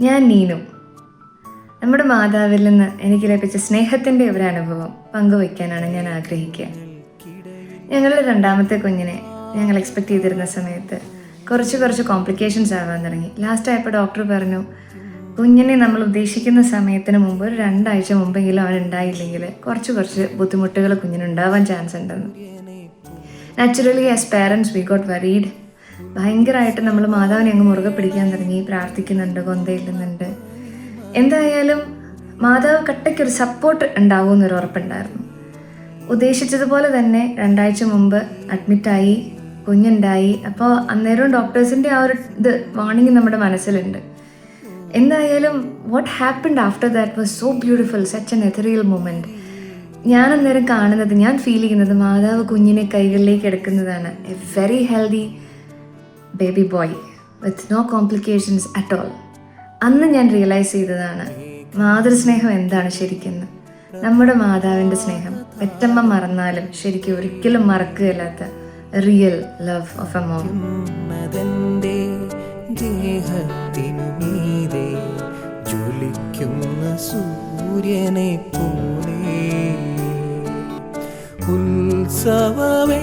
ഞാൻ നീനു. നമ്മുടെ മാതാവിൽ നിന്ന് എനിക്ക് ലഭിച്ച സ്നേഹത്തിൻ്റെ ഒരു അനുഭവം പങ്കുവയ്ക്കാനാണ് ഞാൻ ആഗ്രഹിക്കുക. ഞങ്ങളുടെ രണ്ടാമത്തെ കുഞ്ഞിനെ ഞങ്ങൾ എക്സ്പെക്റ്റ് ചെയ്തിരുന്ന സമയത്ത് കുറച്ച് കോംപ്ലിക്കേഷൻസ് ആവാൻ തുടങ്ങി. ലാസ്റ്റ് ആയപ്പോൾ ഡോക്ടർ പറഞ്ഞു, കുഞ്ഞിനെ നമ്മൾ ഉദ്ദേശിക്കുന്ന സമയത്തിന് മുമ്പ് ഒരു 2 ആഴ്ച മുമ്പെങ്കിലും അവൻ ഉണ്ടായില്ലെങ്കിൽ കുറച്ച് ബുദ്ധിമുട്ടുകൾ കുഞ്ഞിനുണ്ടാവാൻ ചാൻസ് ഉണ്ടെന്ന്. Naturally as parents we got worried. ഭയങ്കരമായിട്ട് നമ്മൾ മാതാവിനെ അങ്ങ് മുറുകെ പിടിക്കാൻ തുടങ്ങി, പ്രാർത്ഥിക്കുന്നുണ്ട്, കൊന്തയില്ലുന്നുണ്ട്. എന്തായാലും മാതാവ് കട്ടയ്ക്കൊരു സപ്പോർട്ട് ഉണ്ടാവും എന്നൊരു ഉറപ്പുണ്ടായിരുന്നു. ഉദ്ദേശിച്ചതുപോലെ തന്നെ 2 ആഴ്ച മുമ്പ് അഡ്മിറ്റായി, കുഞ്ഞുണ്ടായി. അപ്പോൾ അന്നേരവും ഡോക്ടേഴ്സിൻ്റെ ആ ഒരു വാർണിംഗ് നമ്മുടെ മനസ്സിലുണ്ട്. എന്തായാലും what happened after that was so beautiful, such an ethereal moment. ഞാൻ അന്നേരം കാണുന്നത്, ഞാൻ ഫീൽ ചെയ്യുന്നത് മാതാവ് കുഞ്ഞിനെ കൈകളിലേക്ക് എടുക്കുന്നതാണ്. A very healthy baby boy with no complications at all. അന്ന് ഞാൻ റിയലൈസ് ചെയ്തതാണ് മാതൃസ്നേഹം എന്താണ് ശരിക്കും. നമ്മുടെ മാതാവിൻ്റെ സ്നേഹം പെറ്റമ്മ മറന്നാലും ശരിക്കും ഒരിക്കലും മറക്കുകയില്ലാത്ത real love of a mom. ദേഹത്തിനുമീതെ ജ്വലിക്കുന്ന സൂര്യനെ പോലെ ഉത്സവമേ